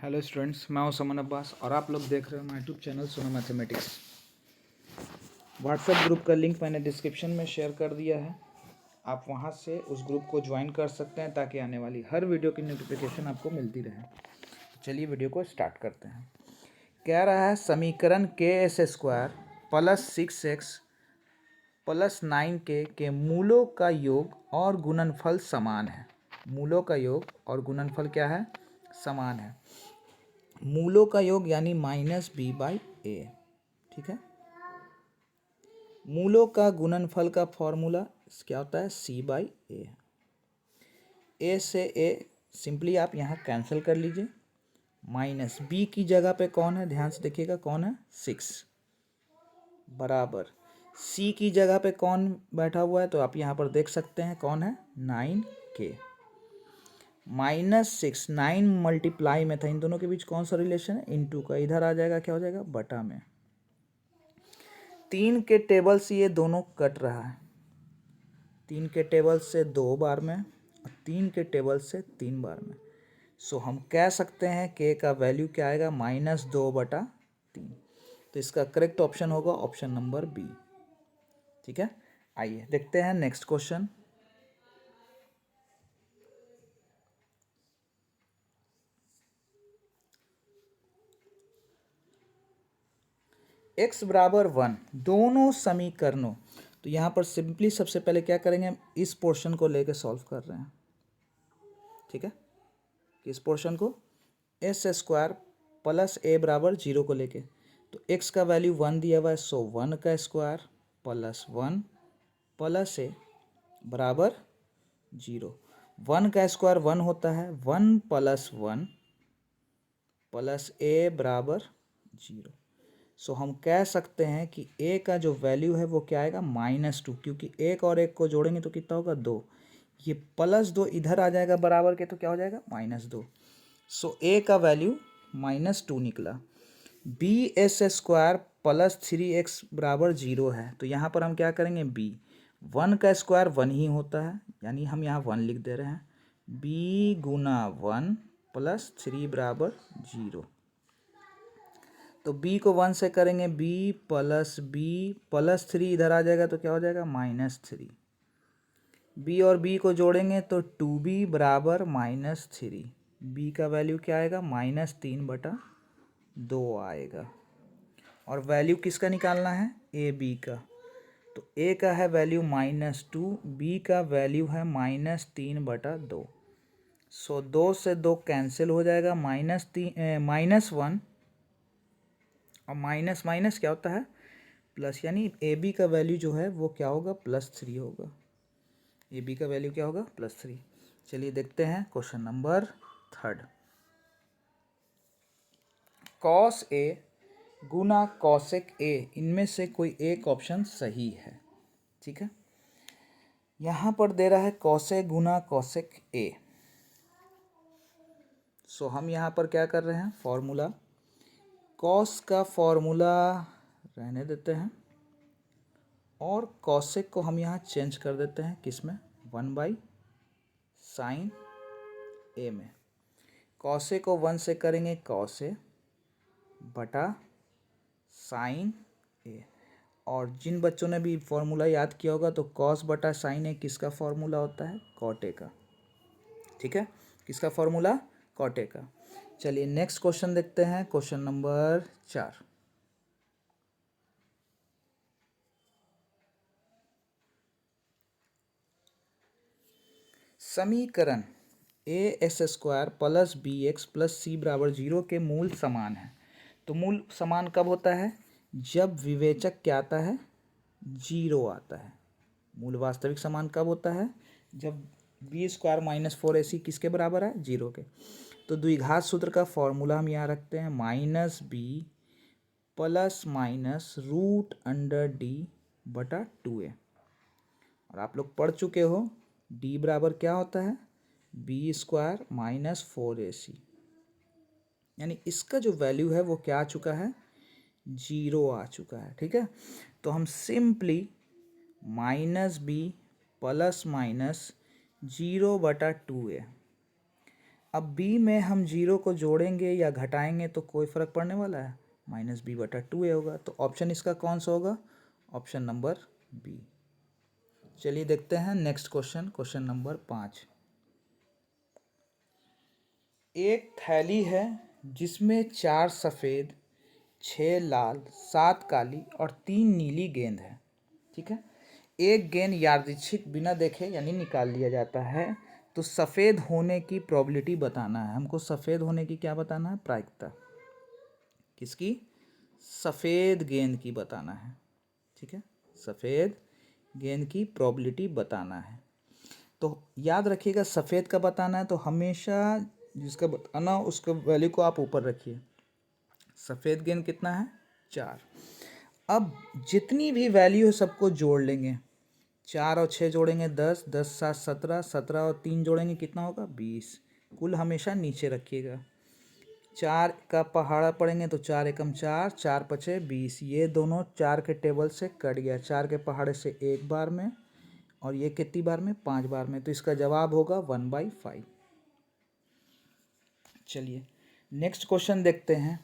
Hello students, मैं हूं समन अब्बास और आप लोग देख रहे हो माय यूट्यूब चैनल सोना मैथमेटिक्स। व्हाट्सएप ग्रुप का लिंक मैंने डिस्क्रिप्शन में शेयर कर दिया है। आप वहां से उस ग्रुप को ज्वाइन कर सकते हैं ताकि आने वाली हर वीडियो की नोटिफिकेशन आपको मिलती रहे। चलिए वीडियो को स्टार्ट करते हैं। कह रहा है समीकरण KS² plus 6x plus 9k के मूलों का योग और गुणनफल समान है। मूलों का योग और गुणनफल क्या है? समान है। मूलों का योग यानी -b/a। ठीक है। मूलों का गुणनफल का फॉर्मूला क्या होता है? c/a। a से a सिंपली आप यहाँ कैंसिल कर लीजिए। माइनस b की जगह पे कौन है? ध्यान से देखिएगा, कौन है? 6 बराबर c की जगह पे कौन बैठा हुआ है? तो आप यहाँ पर देख सकते हैं कौन है? 9k। -6 9 मल्टीप्लाई में था, इन दोनों के बीच कौन सा रिलेशन है? इनटू का। इधर आ जाएगा, क्या हो जाएगा? बटा में। 3 के टेबल से ये दोनों कट रहा है। 3 के टेबल से 2 बार में और 3 के टेबल से 3 बार में। सो हम कह सकते हैं k का वैल्यू क्या आएगा? -2/3। तो इसका करेक्ट ऑप्शन होगा ऑप्शन नंबर बी। ठीक है, आइए देखते हैं नेक्स्ट क्वेश्चन। x बराबर 1 दोनों समीकरणों। तो यहाँ पर सिंपली सबसे पहले क्या करेंगे? हम इस पोर्शन को लेके सॉल्व कर रहे हैं। ठीक है, किस पोर्शन को? s² प्लस a बराबर 0 को लेके। तो x का वैल्यू 1 दिया हुआ है, सो 1 का स्क्वायर प्लस 1 प्लस a बराबर 0। 1 का स्क्वायर 1 होता है, 1 प्लस 1 प्लस a बराबर 0। सो हम कह सकते हैं कि a का जो वैल्यू है वो क्या आएगा? -2, क्योंकि 1 और 1 को जोड़ेंगे तो कितना होगा? 2। ये +2 इधर आ जाएगा बराबर के, तो क्या हो जाएगा? -2। सो a का वैल्यू -2 निकला। bs² प्लस 3x बराबर 0 है, तो यहाँ पर हम क्या करेंगे? b 1 का स्क्वायर 1 ही होता है, यानी हम यहाँ 1 लिख दे रहे हैं। b गुना 1 प्लस 3 बराबर 0। तो b को 1 से करेंगे, b प्लस 3 इधर आ जाएगा तो क्या हो जाएगा? -3। b और b को जोड़ेंगे तो 2b बराबर -3। b का वैल्यू क्या आएगा? -3/2 आएगा। और वैल्यू किसका निकालना है? ए बी का। तो a का है वैल्यू -2, b का वैल्यू है -3/2। सो 2 से 2 कैंसिल हो जाएगा, -1 और माइनस माइनस क्या होता है? प्लस, यानी ए बी का वैल्यू जो है वो क्या होगा? +3 होगा। ए बी का वैल्यू क्या होगा? +3। चलिए देखते हैं question number 3। cos a Guna cosec a, इनमें से कोई एक ऑप्शन सही है। ठीक है, यहाँ पर दे रहा है cos a Guna cosec a। सो हम यहाँ पर क्या कर रहे हैं? फॉर्मूला cos का फॉर्मूला रहने देते हैं और cosec को हम यहाँ चेंज कर देते हैं, किस में? 1/sin a में। cos a को 1 से करेंगे cos a बटा sin a। और जिन बच्चों ने भी फॉर्मूला याद किया होगा तो cos बटा sin a किसका फॉर्मूला होता है? cot a का। ठीक है, किसका फॉर्मूला? cot a का। चलिए नेक्स्ट क्वेश्चन देखते हैं, क्वेश्चन नंबर 4। समीकरण as² plus bx plus c बराबर 0 के मूल समान है। तो मूल समान कब होता है? जब विवेचक क्या आता है? 0 आता है। मूल वास्तविक समान कब होता है? जब b² - 4ac किसके बराबर है? 0 के। तो द्विघात सूत्र का फॉर्मूला हम यहाँ रखते हैं, -b प्लस माइनस √d/2a। और आप लोग पढ़ चुके हो d बराबर क्या होता है? b² - 4ac, यानी इसका जो वैल्यू है वो क्या आ चुका है? 0 आ चुका है। ठीक है, तो हम simply -b plus minus 0/2a, अब बी में हम जीरो को जोड़ेंगे या घटाएंगे तो कोई फ़र्क पड़ने वाला है, -b/2a होगा। तो ऑप्शन इसका कौन सा होगा, ऑप्शन नंबर बी। चलिए देखते हैं नेक्स्ट क्वेश्चन, क्वेश्चन नंबर 5। एक थैली है जिसमें 4 सफ़ेद, 6 लाल, 7 काली और 3 नीली गेंद है। ठीक है, एक गेंद यादृच्छिक बिना देखे यानी निकाल लिया जाता है। तो सफ़ेद होने की प्रोबेबिलिटी बताना है हमको। सफ़ेद होने की क्या बताना है, प्रायिकता। किसकी, सफ़ेद गेंद की बताना है। ठीक है, सफ़ेद गेंद की प्रोबेबिलिटी बताना है। तो याद रखिएगा, सफ़ेद का बताना है तो हमेशा जिसका बताना उसका वैल्यू को आप ऊपर रखिए। सफ़ेद गेंद कितना है, 4। अब जितनी भी वैल्यू है सबको जोड़ लेंगे। 4 और 6 जोड़ेंगे 10, 10 7 17, 17 और 3 जोड़ेंगे कितना होगा, 20। कुल हमेशा नीचे रखिएगा। 4 का पहाड़ा पड़ेंगे तो 4 एकम 4, 4 पचे 20। ये दोनों 4 के टेबल से कट गया, 4 के पहाड़े से एक बार में, और ये कितनी बार में, 5 बार में। तो इसका जवाब होगा 1/5। चलिए नेक्स्ट क्वेश्चन देखते हैं।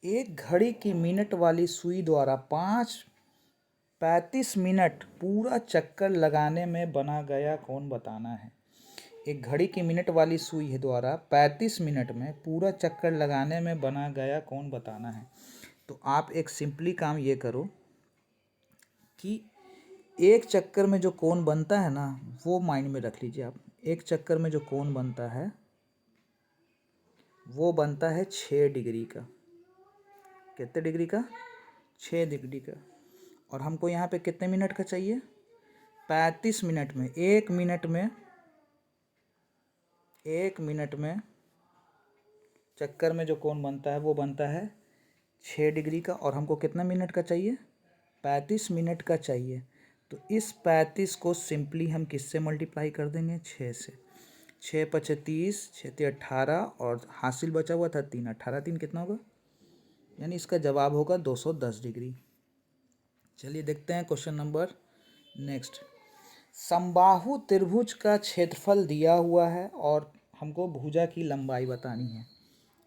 एक घड़ी की मिनट वाली सुई द्वारा 35 मिनट पूरा चक्कर लगाने में बना गया कोण बताना है। एक घड़ी की मिनट वाली सुई द्वारा 35 मिनट में पूरा चक्कर लगाने में बना गया कोण बताना है। तो आप एक सिंपली काम ये करो कि एक चक्कर में जो कोण बनता है ना, वो माइंड में रख लीजिए आप। एक चक्कर में जो कोण बनता है वो बनता है 6 डिग्री का। कितने डिग्री का, 6 डिग्री का। और हमको यहाँ पे कितने मिनट का चाहिए, 35 मिनट में। एक मिनट में चक्कर में जो कोण बनता है वो बनता है 6 डिग्री का। और हमको कितना मिनट का चाहिए, 35 मिनट का चाहिए। तो इस 35 को सिंपली हम किससे मल्टीप्लाई कर देंगे, 6 से। 6 पचे 30, 6 ते 18, और हासिल बचा हुआ था 3, 18 3 कितना होगा, यानी इसका जवाब होगा 210 डिग्री। चलिए देखते हैं क्वेश्चन नंबर नेक्स्ट। समबाहु त्रिभुज का क्षेत्रफल दिया हुआ है और हमको भुजा की लंबाई बतानी है।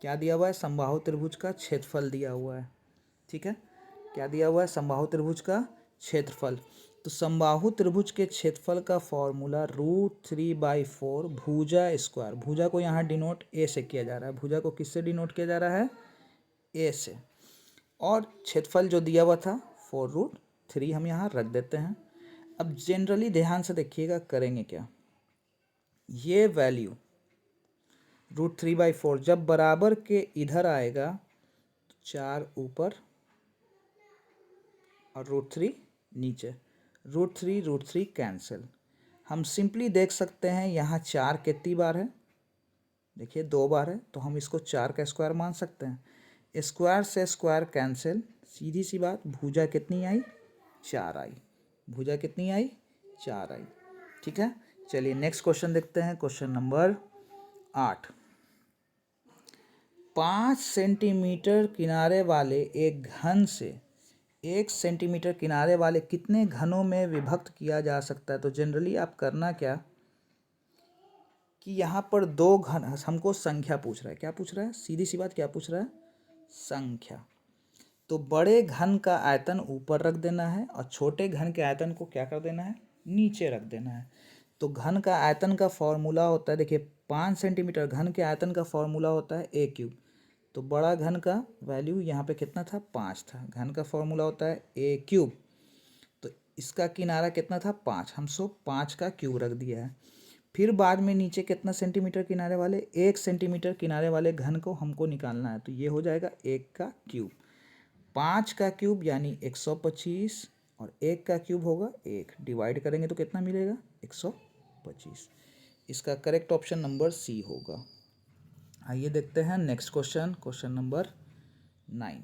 क्या दिया हुआ है, समबाहु त्रिभुज का क्षेत्रफल दिया हुआ है। ठीक है, क्या दिया हुआ है, समबाहु त्रिभुज का क्षेत्रफल। तो समबाहु त्रिभुज के क्षेत्रफल का फॉर्मूला √3/4 भुजा स्क्वायर। भुजा को यहाँ डिनोट ए से किया जा रहा है। भुजा को किससे डिनोट किया जा रहा है, ए से। और क्षेत्रफल जो दिया हुआ था 4√3 हम यहाँ रख देते हैं। अब जनरली ध्यान से देखिएगा करेंगे क्या, ये वैल्यू √3/4 जब बराबर के इधर आएगा तो 4 ऊपर और √3 नीचे। √3 कैंसिल। हम सिंपली देख सकते हैं यहाँ 4 कितनी बार है, देखिए 2 बार है, तो हम इसको 4 का स्क्वायर मान सकते हैं। स्क्वायर से स्क्वायर कैंसिल, सीधी सी बात। भुजा कितनी आई, 4 आई। भुजा कितनी आई, 4 आई। ठीक है, चलिए नेक्स्ट क्वेश्चन देखते हैं, क्वेश्चन नंबर 8। 5 सेंटीमीटर किनारे वाले एक घन से 1 सेंटीमीटर किनारे वाले कितने घनों में विभक्त किया जा सकता है। तो जनरली आप करना क्या कि यहाँ पर 2 घन, हमको संख्या पूछ रहा है। क्या पूछ रहा है, सीधी सी बात, क्या पूछ रहा है, संख्या। तो बड़े घन का आयतन ऊपर रख देना है और छोटे घन के आयतन को क्या कर देना है, नीचे रख देना है। तो घन का आयतन का फॉर्मूला होता है, देखिए 5 सेंटीमीटर घन के आयतन का फॉर्मूला होता है a³। तो बड़ा घन का वैल्यू यहाँ पे कितना था, 5 था। घन का फॉर्मूला होता है a³। तो इसका किनारा कितना था, 5। हम 5 का क्यूब रख दिया है। फिर बाद में नीचे कितना सेंटीमीटर किनारे वाले, 1 सेंटीमीटर किनारे वाले घन को हमको निकालना है। तो ये हो जाएगा 1 का क्यूब। 5 का क्यूब यानी 125, और 1 का क्यूब होगा 1। डिवाइड करेंगे तो कितना मिलेगा, 125। इसका करेक्ट ऑप्शन नंबर सी होगा। आइए देखते हैं नेक्स्ट क्वेश्चन, क्वेश्चन नंबर 9।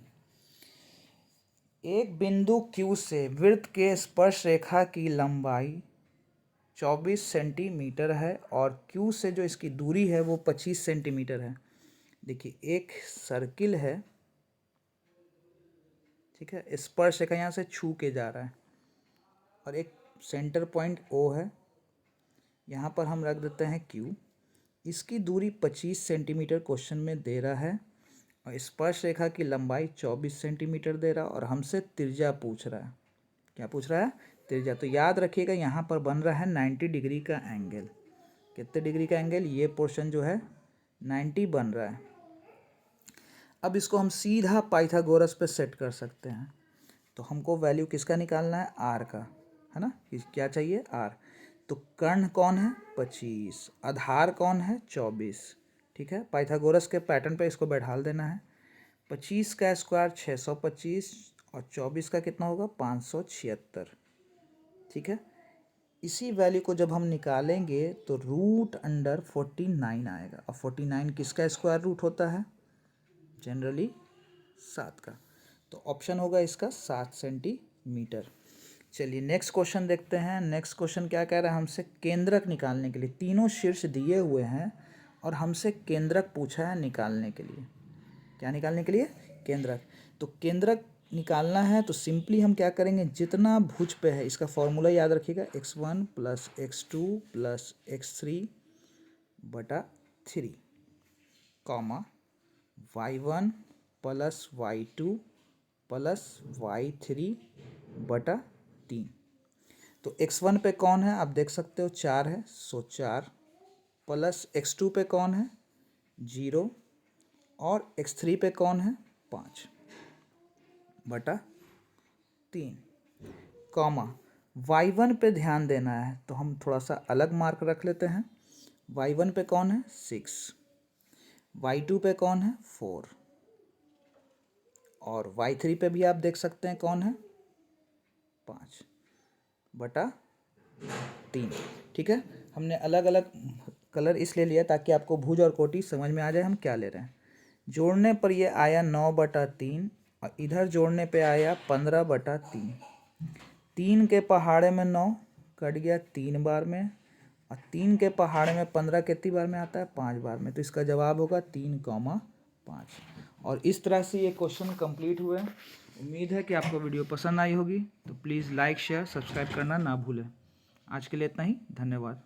एक बिंदु Q से वृत्त के स्पर्श रेखा की लंबाई 24 सेंटीमीटर है और Q से जो इसकी दूरी है वो 25 सेंटीमीटर है। देखिए एक सर्किल है, ठीक है, स्पर्श रेखा यहाँ से छू के जा रहा है, और एक सेंटर पॉइंट O है, यहाँ पर हम रख देते हैं Q। इसकी दूरी 25 सेंटीमीटर क्वेश्चन में दे रहा है और स्पर्श रेखा की लंबाई 24 सेंटीमीटर दे रहा है और हमसे त्रिज्या पूछ रहा है। क्या पूछ रहा है? त्रिज्या। तो याद रखिएगा यहाँ पर बन रहा है 90 डिग्री का एंगल। कितने डिग्री का एंगल? ये पोर्शन जो है 90 बन रहा है। अब इसको हम सीधा पाइथागोरस पे सेट कर सकते हैं। तो हमको वैल्यू किसका निकालना है? आर का, है ना। क्या चाहिए? आर। तो कर्ण कौन है? 25। आधार कौन है? 24। ठीक है, पाइथागोरस के पैटर्न पे इसको बैठाल देना है। 25 का स्क्वायर 625 और 24 का कितना होगा? 576। ठीक है, इसी वैल्यू को जब हम निकालेंगे तो √49 आएगा। और 49 किसका स्क्वायर रूट होता है? जनरली 7 का। तो ऑप्शन होगा इसका 7 सेंटीमीटर। चलिए नेक्स्ट क्वेश्चन देखते हैं। नेक्स्ट क्वेश्चन क्या कह रहा है हमसे? केंद्रक निकालने के लिए तीनों शीर्ष दिए हुए हैं और हमसे केंद्रक पूछा है निकालने के लिए। क्या निकालने के लिए? केंद्रक। तो केंद्रक निकालना है तो सिंपली हम क्या करेंगे? जितना भुज पे है इसका फॉर्मूला याद रखिएगा, x1 + x2 + x3/3 comma y1 + y2 + y3/3। तो x1 पे कौन है? आप देख सकते हो 4 है, सो 4 प्लस x2 पे कौन है? 0 और x3 पे कौन है? 5/3 कॉमा y1 पे ध्यान देना है तो हम थोड़ा सा अलग मार्क रख लेते हैं। y1 पे कौन है? 6। y2 पे कौन है? 4 और y3 पे भी आप देख सकते हैं कौन है? 5/3। ठीक है, हमने अलग अलग कलर इसलिए लिया ताकि आपको भुज और कोटि समझ में आ जाए हम क्या ले रहे हैं। जोड़ने पर ये आया 9/3 और इधर जोड़ने पे आया 15/3। 3 के पहाड़े में 9 कट गया 3 बार में और 3 के पहाड़े में 15 कितनी बार में आता है? 5 बार में। तो इसका जवाब होगा 3,5। और इस तरह से ये क्वेश्चन कंप्लीट हुए। उम्मीद है कि आपको वीडियो पसंद आई होगी। तो प्लीज़ लाइक शेयर सब्सक्राइब करना ना भूलें। आज के लिए इतना ही, धन्यवाद।